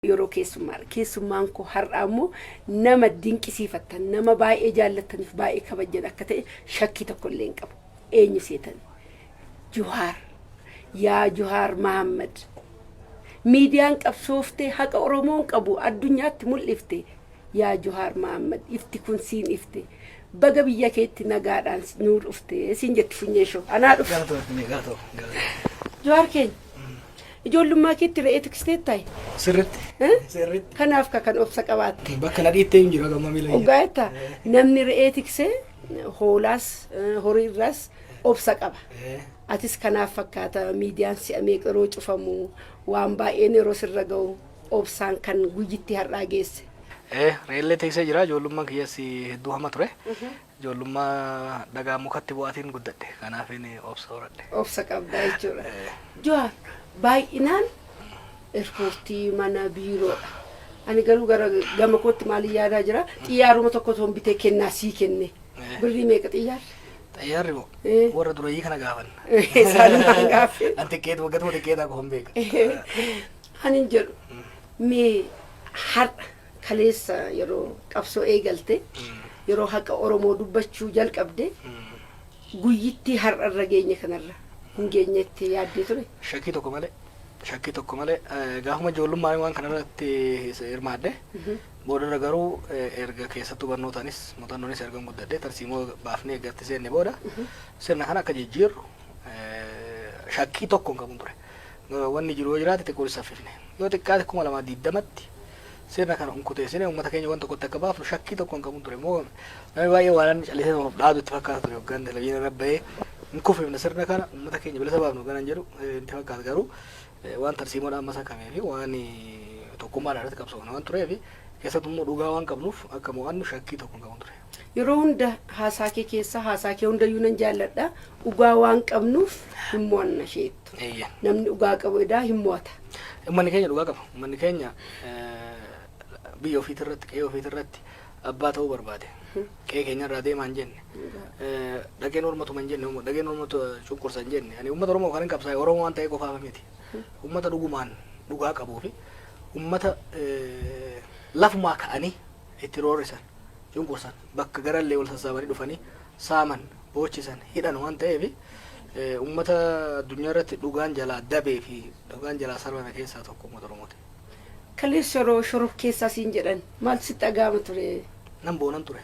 Yeroo keessummaan koo har'a ammoo nama dinqisiifatan nama baay'ee jaallataniif baay'ee kabajan akka ta'e shakkii tokko illee hin qabu. Eenyu seetan? Juhaar. Yaa Juhaar Mahammad. Miidiyaan qabsooftee haqa Oromoon qabu addunyaatti mul'ifte. Yaa Juhaar Mahammad ifti kun siin ifte. Baga biyya keetti nagaadhaan nuu dhufte siin jetti funyeeshoo. Anaa dhufu. Juhaar keenya. Ijoollummaa keetti re'ee tiksitee ta'i. Sirriitti. Sirriitti. Kanaaf kan obsa qabaatte. Bakka nadhiittee hin jiru gamma miila. Ogaayetta namni re'ee tiksee hoolaas horiirraas obsa qaba. Atis kanaaf fakkaata miidiyaan si'amee yeroo cufamu waan baay'een yeroo sirra ga'u obsaan kan guyyitti har'aa geesse. Re'eellee tiksee jira ijoollummaan kiyyas hedduu hama ture. Ijoollummaa dhagaa mukatti bu'aatiin guddadhe kanaaf obsa horadhe. Obsa qabdaa jechuudha. Juhaar baay'inaan ispoortii mana biiroodha. Ani garuu gara gama kootti maaliin yaadaa jira xiyyaaruma tokko toon bitee kennaa sii kenne. Birrii meeqa xiyyaarri? Xiyyaarri moo warra durayyii kana gaafan. Isaanumaan gaaffee. An xiqqeetu waggatuma xiqqeetaa koo hin beeka. Ani jedhu mee har'a kaleessa yeroo qabsoo eegalte yeroo haqa Oromoo dubbachuu jalqabde guyyitti har'arra geenye kanarra. Hin geenyetti yaaddee ture. Shakkii tokko malee gaafuma ijoollummaa waan kanarratti hirmaadhe boodarra garuu erga keessattuu barnootaanis muuxannoonis erga guddadhe tarsiimoo baafnee eeggatti seenne booda sirna kana akka jijjiirru shakkii tokko hin qabu ture. Wanni jiru yoo jiraate xiqqoo saffifne yoo xiqqaate 2020tti sirna kana unkuteessine uummata keenya waan tokkotti akka baafnu shakkii tokko hin qabu ture. Moo namni baay'ee waan callisee dhaadu itti fakkaata ture yookaan televiziyoona irra bahee nkufifna sirna kana uummata keenya bilisa baafnu ganan jedhu itti fakkaata garuu waan tarsiimoodhaan masa kamee fi waan tokkummaadhaan irratti qabsoofna waan tureef keessattuu immoo dhugaa waan qabnuuf akka mo'annu shakkii tokko hin qabu ture. Yeroo hunda haasaa kee keessa haasaa kee hundayyuu nan jaalladha. Dhugaa waan qabnuuf hin mo'anna sheettu. Namni dhugaa qabu edaa hin mo'ata. Uummanni keenya dhugaa qaba. Uummanni keenya biyya ofiitirratti qe'ee ofiitirratti abbaa ta'uu barbaade. Qe'ee keenya irraa deemaa hin jenne. Dhageen Oromotuma hin jenne dhageen Oromotu cunqursa hin jenne. Ani uummata Oromoo kan hin qabsaa'e Oromoo waan ta'ee qofaaf miti. Uummata dhugumaan dhugaa qabuu fi uummata lafumaa ka'anii itti roorrisan cunqursan bakka garallee wal sassaabanii dhufanii saaman boochisan hidhan waan ta'eef uummata addunyaa irratti dhugaan jalaa dabee fi dhugaan jalaa sarbame keessaa tokko uummata Oromooti. Kaleessa yeroo shorof keessaa siin jedhan maal sitti dhaga'ama ture? Nan boonan ture.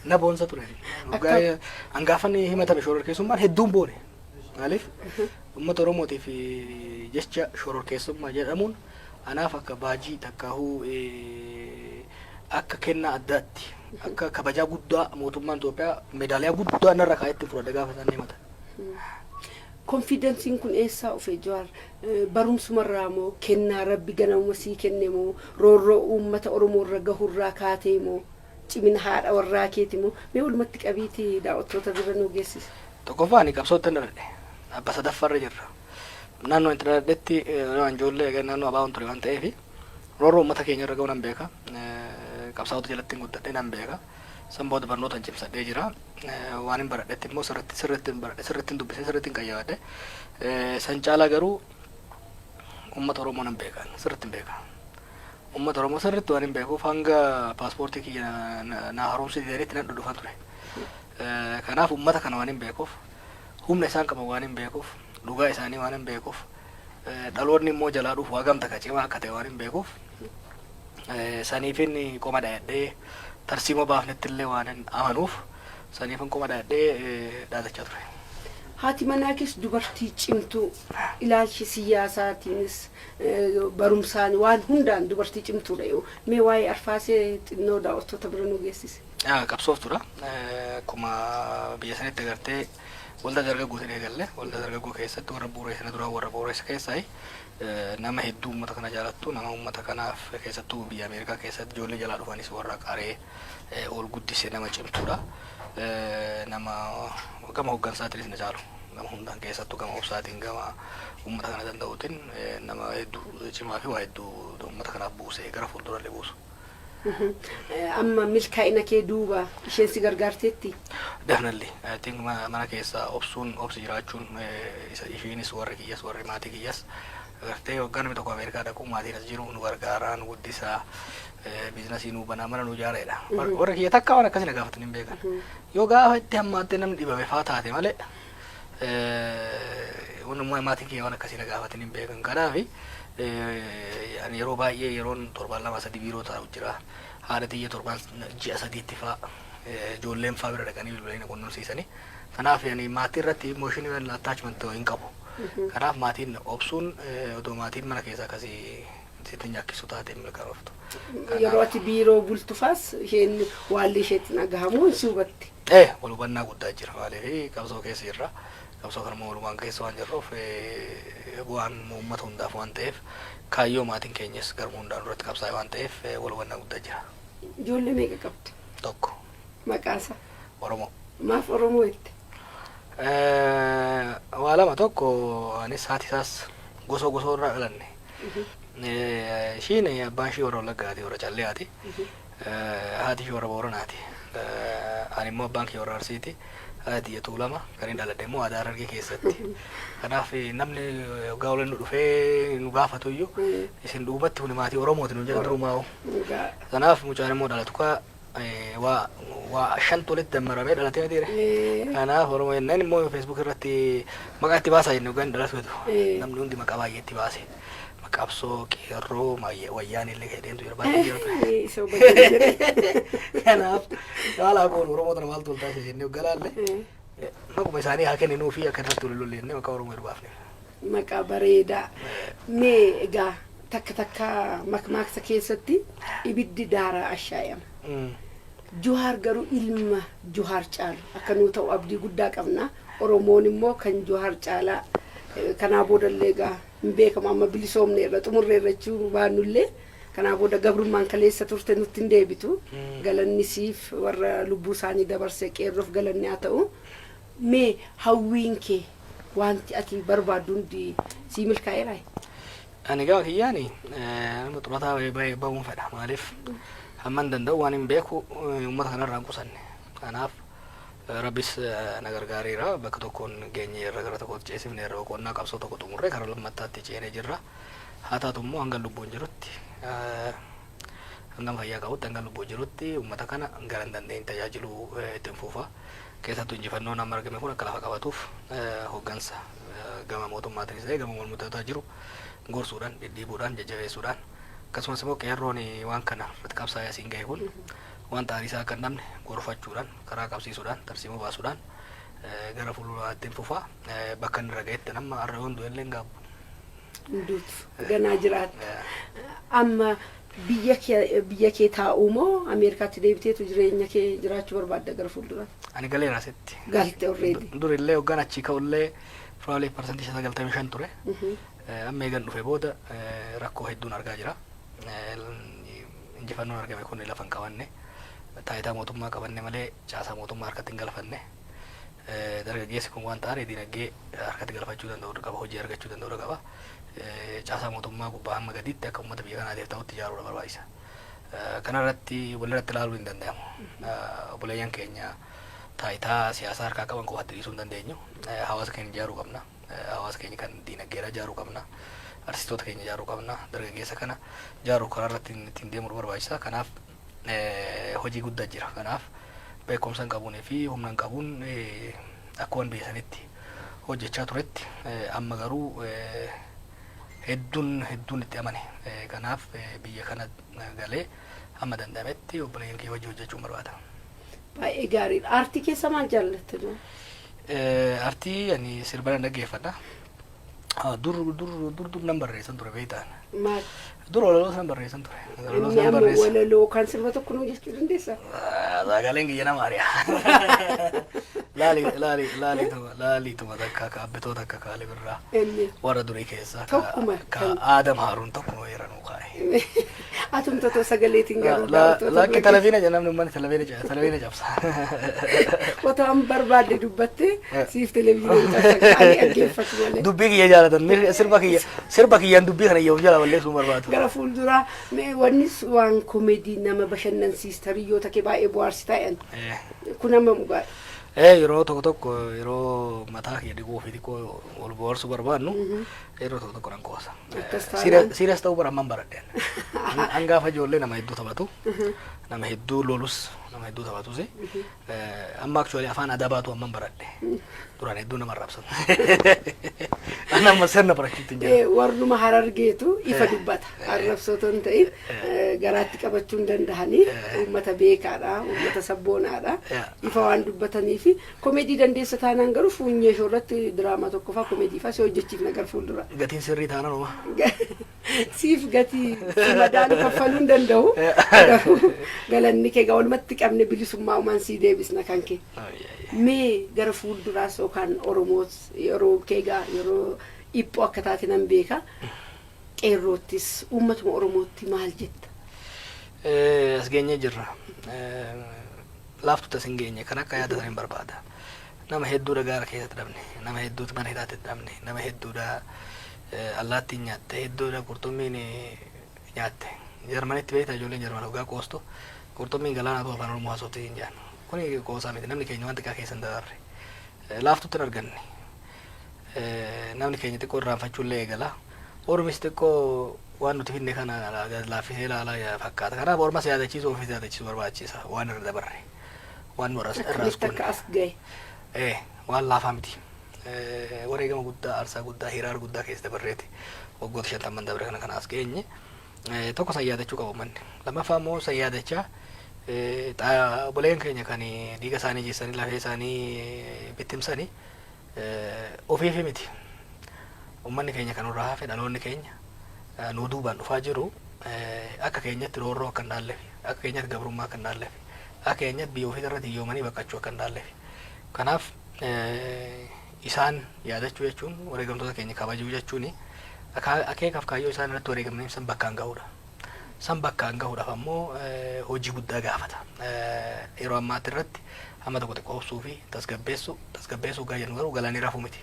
Na boonsa ture. Hangaafanni himatame shororkeessummaan hedduun boone. Maaliif uummata Oromootiif jecha shororkeessummaa jedhamuun anaaf akka baajii takkaahuu akka kennaa addaatti akka kabajaa guddaa mootummaan Itoophiyaa meedaaliyaa guddaa narra kaa'etti fudhadhe gaafa isaan himatan. Konfidensiin kun eessaa dhufee Juhaar barumsumarraa moo kennaa rabbi ganamuma sii kenne moo roorroo uummata Oromoo irra gahurraa kaatee moo cimina haadha warraa keeti moo mee walumatti qabiitii daawwattoota bira nuu geessise? Tokkoffaan qabsootti hin dhaladhe abba sadaffaarra jirra. Naannoo itti dhaladhetti waan ijoollee naannoo abaaboon ture waan ta'eef roorroo uummata keenya irra gahu nan beeka. Qabsaa'ota jalatti hin guddadhe nan beeka. San booda barnoota cimsadhee jira. Waan hin baradhetti immoo sirriitti hin baradhe sirriitti hin dubbise sirriitti hin qayyabadhe. San caalaa garuu uummata Oromoo nan beeka sirriitti hin beeka. Uummata Oromoo sirriitti waan hin beekuuf hanga paaspoortii kiyya na haaromsitanitti nan dhufan ture. Kanaaf uummata kana waan hin beekuuf humna isaan qaban waan hin beekuuf dhugaa isaanii waan hin beekuuf dhaloonni immoo jalaa dhufu hagamta kacimaa akka ta'e waan hin beekuuf saniifin qoma dhayadhee tarsiimoo baafnetti illee waan hin amanuuf saniifin qoma dhayadhee dhaadachaa ture. Haati manaa keessa dubartii cimtuu ilaalchi siyaasaatiinis barumsaan waan hundaan dubartii cimtuudha yoo mee waa'ee arfaasee xinnoo daawwattoota bira nu geessise. Qabsooftuudha. Akkuma biyya sanitti agartee waldaa dargaggoota eegalle waldaa dargaggoo keessatti warra bu'uureessina dura warra bu'uureessa keessaa nama hedduu uummata kana jaalattu nama uummata kanaaf keessattuu biyya Ameerikaa keessatti ijoollee jalaa dhufanis warra qaree ol guddise nama cimtuudha. Nama gama hooggansaatiinis na caalu gama hundaan keessattuu gama obsaatiin gama uummata kana danda'uutiin nama hedduu cimaa fi waa hedduu uummata kanaaf buusee gara fuuldurallee buusu. Amma milkaa'ina kee duuba isheen si gargaarteetti? Definitely. I think mana keessa obsi jiraachuun isheenis warri kiyyas warri maatii kiyyas gartee waggaan tokko Ameerikaa dhaquu maatiin as jiru nu gargaaraan guddisaa biizinasii nu banaa mana nu ijaareedha. Warra kiyya takka waan akkasii na gaafatan hin beekan. Yoo gaafa itti hammaattee namni dhibame faa taate malee wanummaa maatiin kiyya waan akkasii na gaafatan hin beekan. Kanaafi yeroo baay'ee yeroon torbaan lama sadii biiroo taa'u jira. Haadha xiyya torbaan ji'a sadiitti faa ijoolleen faa bira dhaqanii bilbilanii na qunnamsiisanii. Kanaaf maatii irratti emotional attachment hin qabu. Kanaaf maatiin obsuun otoo maatiin mana keessa akkasii sitti nyakkisu taatee milkaa'oftu. Yeroo ati biiroo bultufaas isheen waalli isheetti nagahamu si hubatti. Wal hubannaa guddaa jira maaliif qabsoo keessa jirra. Qabsoo kanuma walumaan keessa waan jirruuf bu'aan uummata hundaaf waan ta'eef kaayyoo maatiin keenyas garuu hundaan duratti qabsaa'e waan ta'eef wal hubannaa guddaa jira. Ijoollee meeqa qabdu? Tokko. Maqaasa? Oromoo. Maaf Oromoo jette? Waa lama tokko anis haati isaas gosoo irraa dhalanne. Ishiin abbaan ishii warra Wallaggaati warra Calleyaati. Haati ishii warra Booranaati. Ani immoo abbaan kiyya warra Arsiiti. Haati Tuulama kan inni dhaladhe immoo Aadaa Harargee keessatti. Kanaaf namni waggaa waliin nu dhufee nu gaafatu iyyuu isin duubatti kun maatii Oromooti nu jedha durumaa'u. Kanaaf mucaan immoo dhalatu kaa waa shantu walitti dammaramee dhalatee miti jire. Kanaaf Oromoo jennaan immoo Facebook irratti maqaa itti baasaa jennee waggaan dhalatu namni hundi maqaa baay'ee itti baase. Qabsoo qeerroo wayyaan illee hedeentu yeroo baay'ee jirtu. Kanaaf caalaa koon Oromoo tana maaltu oltaa jennee galaalle maquma isaanii haa kenninu fi akka irratti wal lollennee maqaa Oromoo yeroo baafne. Maqaa bareedaa. Mee egaa takka makmaaksa keessatti ibiddi daaraa ashaayama. Johaar garuu ilma Johaar caalu akka nuu ta'u abdii guddaa qabna. Oromoon immoo kan Johaar caalaa kanaa boodallee egaa beekama amma bilisoomne irra xumurree irrachuu baannullee kanaa booda gabrummaan kaleessa turte nutti hin deebitu galanni siif warra lubbuu isaanii dabarsee qeerroof galanni haa ta'u. Mee hawwiin kee wanti ati barbaaddu hundi sii milkaa'eeraa? Ani gaafa kiyyaani nama xurataa baay'ee ba'uun fedha maaliif hamman danda'u waan hin beeku uummata kanarraa hin qusanne. Kanaaf Rabbis na gargaareera bakka tokkoon geenye irra gara tokkotti ceesifne irra boqonnaa qabsoo tokko xumurree karaa lammattaatti ceenee jirra. Haa taatu immoo hanga lubbuun jirutti hanga fayyaa qabutti hanga lubbuun jirutti uummata kana gara hin dandeenye tajaajiluu ittiin fuufa. Keessattuu injifannoon amma argame kun akka lafa qabatuuf hooggansa gama mootummaatiin ta'ee gama mormitootaa jiru gorsuudhaan dhidhiibuudhaan jajjabeessuudhaan akkasumas immoo qeerroon waan kana irratti qabsaa'ee asiin ga'e kun waan ta'an isaa akka hin dhabne gorfachuudhaan karaa qabsiisuudhaan tarsiimoo baasuudhaan gara fuulduraatti fufaa bakka inni irra ga'etti nama har'a yoon du'ellee hin gaabbu. Duutu ganaa jiraata. Amma biyya kee taa'uu moo Ameerikaatti deebiteetu jireenya kee jiraachuu barbaadda gara fuulduraatti? Ani galeera asitti. Galte already. Durillee hoggaan achii ka'ullee probably percentage 95 ture. Amma eegan dhufe booda rakkoo hedduun argaa jira. Injifannoon argame kun lafa hin qabanne. Taayitaa mootummaa qabanne malee caasaa mootummaa harkatti hin galfanne. Dargaggeessi kun waan ta'an dinagdee harkatti galfachuu danda'u qaba, hojii argachuu danda'u qaba. Caasaa mootummaa gubbaa hamma gadiitti akka uummata biyya kanaatiif ta'utti ijaaruudha barbaachisa. Kanarratti walirratti ilaaluu hin danda'amu. Obboleeyyan keenya taayitaa siyaasaa harkaa qaban qofatti dhiisuu hin dandeenyu. Hawaasa keenya ijaaruu qabna. Hawaasa keenya kan dinagdeedha ijaaruu qabna. Artistoota keenya ijaaruu qabna. Dargaggeessa kana ijaaruu kanarratti ittiin deemuu barbaachisa. Kanaaf hojii guddaa jira. Kanaaf beekumsa hin qabuunii fi humna hin qabuun akka waan beeksanitti hojjechaa turetti amma garuu hedduun itti amane. Kanaaf biyya kana galee amma danda'ametti obboleeyyan kee wajjin hojjechuun barbaada. Baay'ee gaariidha. Aartii keessa maal jaallatte? Aartii ani sirba dhaggeeffadha. Dur nan barreessan ture beektaan. Maal? Dur walaloo san barreessan ture. Inni amma walaloo kan sirba tokko nuu jechuu dandeessaa? Sagaleen kiyya nama ari'a. Laaliituma takka kaabbitoota akka Kaalib irraa warra durii keessaa ka Aadam Haaruun tokkuma weeranuu kaa'e. Atumtotoo sagaleetiin garuu lakki televiina jedhamni uummanni televiina cabsa. Otoo an barbaadde dubbatte siif televiina cabsa ani dhaggeeffatu malee. Dubbii kiyya jaalatan sirba kiyyaan dubbii kana iyyuu jala balleessuu barbaadu. Gara fuulduraa wannis waan koomedii nama bashannansiis tariyyoota kee baay'ee bohaarsi ta'an kun amma mugaadha. yeroo tokko yeroo mataa kee dhiguu fi xiqqoo ol boorsu barbaannu yeroo tokko nan qoosa. Siirias ta'uu bara amman baradheen. An gaafa ijoollee nama hedduu taphatu nama hedduu lolus nama hedduu taphatus amma actually afaan adabaatu amman baradhe duraan hedduu nama arrabsan. An amma sirna barachuutti hin jira. Warruma Harargeetu ifa dubbata arrabsootu hin ta'in garaatti qabachuu hin danda'anii uummata beekaadha uummata sabboonaadha ifa waan dubbatanii fi komeedii dandeessa taanaan garuu fuunyee shoorratti diraamaa tokko faa komeedii faa si hojjechiif nagar fuuldura. Gatiin sirrii taanaan uma. Siif gatii madaan kaffaluu hin danda'u. Galanni kee walumatti qabne bilisummaa uumaan sii deebisna kan kee. Mee gara fuulduraas yookaan Oromoos yeroo keegaa yeroo dhiphoo akka taate nan beeka. Qeerroottis uummatuma Oromootti maal jetta? As geenyee jirra. Laaftu hin geenye kan akka yaadatan hin barbaada. Nama hedduudha gaara keessatti dhabne, nama hedduutu mana hidhaatti dhabne, nama hedduudha allaattiin nyaatte, hedduudha qurxummiin nyaatte. Jarmanitti beektaa ijoolleen Jarman hoggaa qoostu qurxummiin galaanaatu afaan Oromoo haasofte hin jaan. Kuni qoosaa miti namni keenya waan xiqqaa keessa hin dabarre. Laaftutti hin arganne. Namni keenya xiqqoo irraanfachuullee eegala. Oromis xiqqoo waan nuti finne kana laaffisee ilaalaa fakkaata. Kanaaf Oromas yaadachiisuu ofii yaadachiisuu barbaachisa waan irra dabarre. Waan nu irraas kun. Waan laafaa miti. Wareegama guddaa, aarsaa guddaa, hiraara guddaa keessa dabarreeti. Waggoota 50 dabre kana as geenye. Tokko san yaadachuu qabu manni. Lammaffaa immoo san yaadachaa buleen keenya kan dhiiga isaanii jeessanii lafee isaanii bittimsanii ofiifi miti. Uummanni keenya kan irraa hafe dhaloonni keenya nu duubaan dhufaa jiru akka keenyatti roorroo akka hin dhaallefi, akka keenyatti gabrummaa akka hin dhaallefi, akka keenyatti biyya ofii irratti hiyyoomanii baqachuu akka hin dhaallefi. Kanaaf isaan yaadachuu jechuun wareegamtoota keenya kabajuu jechuun akeekaaf kaayyoo isaan irratti wareegamanii san bakkaan gahudha. San bakkaan gahuudhaaf ammoo hojii guddaa gaafata. Yeroo ammaatti irratti hamma tokko xiqqoo obsuu fi tasgabbeessuu gaa jennu garuu galaanii rafuu miti.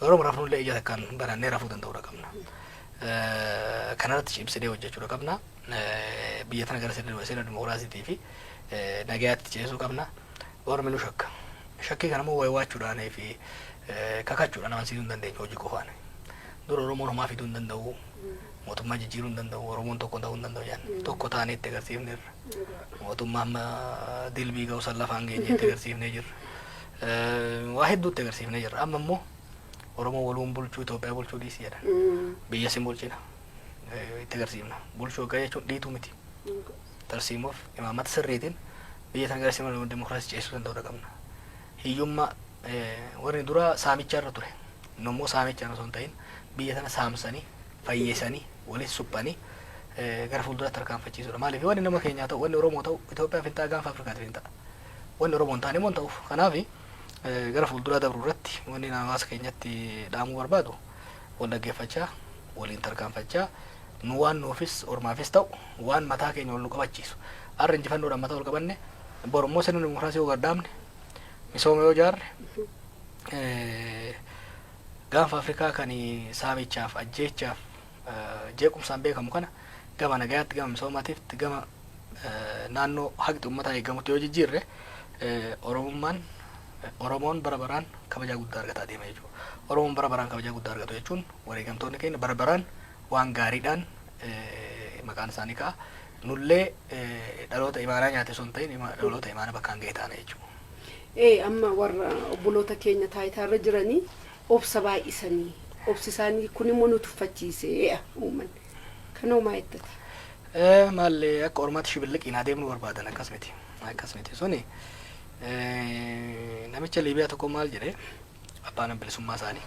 Yeroo rafnullee ija takkaan barannee rafuu danda'uudha qabna. Kanarratti cimsinee hojjechuudha qabna. Biyya tana gara sirna dimokiraasiitii fi nagayaatti ceesuu qabna. Ormi nu shakka. Shakkii kanammoo waywaachuudhaan fi kakachuudhaan amansiisuu hin dandeenye hojii qofaan. Dura Oromoon homaa fiduu hin danda'u. Mootummaa jijjiiruu hin danda'u. Oromoon tokko ta'uu hin danda'u jaan. Tokko taanee itti agarsiifneerra. Mootummaa amma dilbii ga'u san lafaan geenye itti agarsiifnee jirra. Waa hedduutti agarsiifnee jirra. Amma immoo Oromoo waluun bulchuu Itoophiyaa bulchuu dhiisii jedhan. Biyya sin bulchina. Itti agarsiifna. Bulchuu hoggaa jechuun dhiituu miti. Tarsiimoof imaamata sirriitiin biyya tana gara sirna dimokiraasii ceesisuu danda'uudha qabna. Hiyyummaa warri dura saamichaa irra ture. Immoo saamichaan osoo hin ta'in biyya tana saamsanii fayyeessanii walitti suphanii gara fuulduratti tarkaanfachiisuudha. Maaliif wanni nama keenyaa ta'u wanni Oromoo ta'u Itoophiyaaf hin ta'a gaanfa Afrikaatiif hin ta'a. Wanni Oromoo hin taane immoo hin ta'uuf. Kanaaf gara fuulduraa dabru irratti wanni hawaasa keenyatti dhaamuu barbaadu wal dhaggeeffachaa waliin tarkaanfachaa nu waan nuufis ormaafis ta'u waan mataa keenya wal nu qabachiisu. Har'a injifannoodhaan mataa wal qabanne bor immoo sirna dimokiraasii yoo gardaamne misooma yoo jaarre gaanfa Afrikaa kan saamichaaf ajjeechaaf jeequmsaan beekamu kana gama nagayaatti gama misoomaatiitti gama naannoo haqi uummataa eegamutti yoo jijjiirre Oromoon bara baraan kabajaa guddaa argataa deema jechuudha. Oromoon bara baraan kabajaa guddaa argatu jechuun wareegamtoonni keenya bara baraan waan gaariidhaan maqaan isaanii ka'a. Nullee dhaloota imaanaa nyaate sun ta'in dhaloota imaana bakkaan ga'e taana jechuudha. Amma warra obboloota keenya taayitaarra jiranii obsa baay'isanii obsi isaanii kun immoo nu tuffachiisee uummanni. Kanoo maa jettati? Maallee akka ormaatti shibilliqiin adeemnu barbaadan akkas miti. Akkas miti suni namicha Liibiyaa tokko maal jedhee abbaan bilisummaa isaanii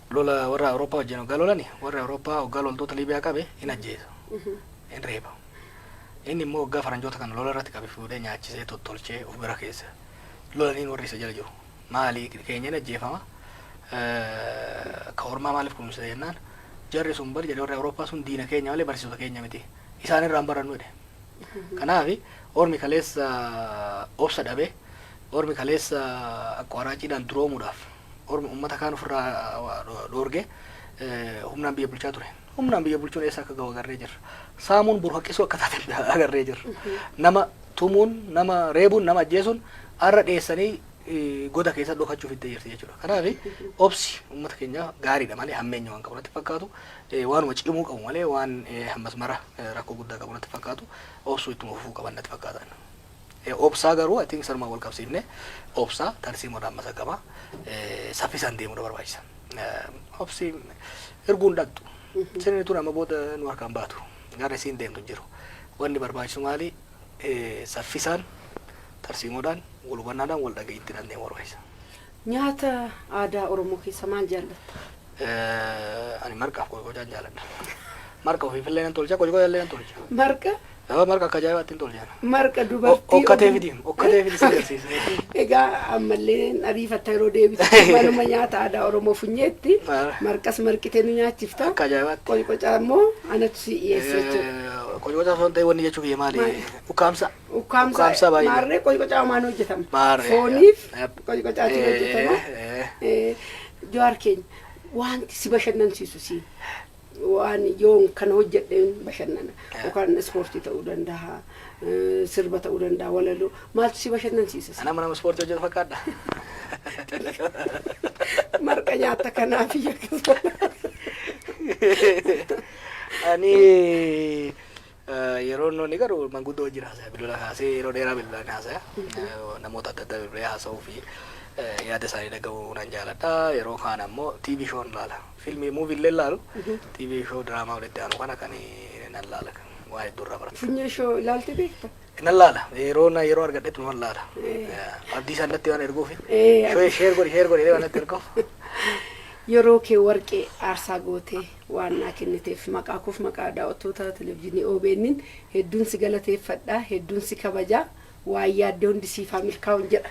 lola warra Awurooppaa wajjin hoggaa lolani warra Awurooppaa hoggaa loltoota Liibiyaa qabe hin ajjeesa hin reeba. Inni immoo hoggaa faranjoota kana lola irratti qabe fuudhee nyaachisee tottolchee of bira keessa lolaniin warri isa jala jiru. Maali keenyan ajjeefama ka ormaa maaliif kunuunsa jennaan jarri sun bari jedhe warri Awurooppaa sun diina keenya malee barsiisota keenya miti isaan irraan barannu jedhe. Kanaaf ormi kaleessa obsa dhabe ormi kaleessa akka waraaciidhaan duroomuudhaaf ormi uummata kaan ofirraa dhoorge humnaan biyya bulchaa ture. Humnaan biyya bulchuun eessa akka gahu agarree jirra. Saamuun burhaqqisuu akka taate agarree jirra. Nama tumuun nama reebuun nama ajjeesuun arra dheessanii goda keessa dhokachuuf itti jirti jechuudha. Kanaaf obsi uummata keenya gaariidha malee hammeenya waan qabu natti fakkaatu waanuma cimuu qabu malee waan hammas mara rakkoo guddaa qabu natti fakkaatu obsuu ittuma fufuu qaban natti fakkaatan. Obsaa garuu I think sarmaa wal qabsiifne obsaa tarsiimoodhaan masaqama saffisaan deemuu barbaachisa. Obsi erguun dhaqxu sirni tun amma booda nu harkaan baatu gara isiin deemtu jiru wanni barbaachisu maali saffisaan tarsiimoodhaan wal hubannaadhaan wal dhaga'iitti deemuu barbaachisa. Nyaata aadaa Oromoo keessa maal jaallatta? Ani marqaaf qoyqocaan jaalladha. Marqa ofiifillee nan tolcha qoyqocaallee nan tolcha. Marqa? Marqa akka ajaa'ibaatti hin tolchaan. Marqa dubartii okkatee fidi si agarsiisa. Egaa ammallee ariifatta yeroo deebitu manuma nyaata aadaa Oromoo funyeetti marqas marqitee nu nyaachifta. Akka ajaa'ibaatti. Qoyqocaa immoo anatu si dhiyeessa jechuudha. Qoyqocaa osoo hin ta'in wanni jechuu kiyya maali? Ukkaamsa. Ukkaamsa baay'ee. Maarree qoyqocaa maan hojjetama? Maarree. Fooniif qoyqocaatiin hojjetama. Jawaar keenya wanti si bashannansiisu si waan yoon kana hojjedheen bashannana yookaan ispoortii ta'uu danda'a sirba ta'uu danda'a walaloo maaltu si bashannansiisa? Ana mana ispoortii hojjetu fakkaadha. Marqa nyaata kanaaf akkasuma. Ani yeroo inni garuu manguddoo jira haasa'e bilbila kaasee yeroo dheeraa bilbilaan haasa'e namoota adda addaa bilbilee haasa'uu fi yaada isaanii dhaga'uu nan jaaladha. Yeroo kaan ammoo TV shoon laala. Filmii muuviillee laalu TV show diraamaa walitti aanu kana kan nan laala waa hedduu irraa barata. Funyee shoo ilaaltee beekta? Nan laala yeroo argadhetti nan laala. Abdii isaanitti waan erguufi. Sheer godhi waan itti erguuf. Yeroo kee warqee aarsaa gootee waan naa kenniteef maqaa koof maqaa daawwattoota televezyiinii OBN hedduun si galateeffadha hedduun si kabajaa waan yaaddee hundi siifaa milkaa'uun jedha.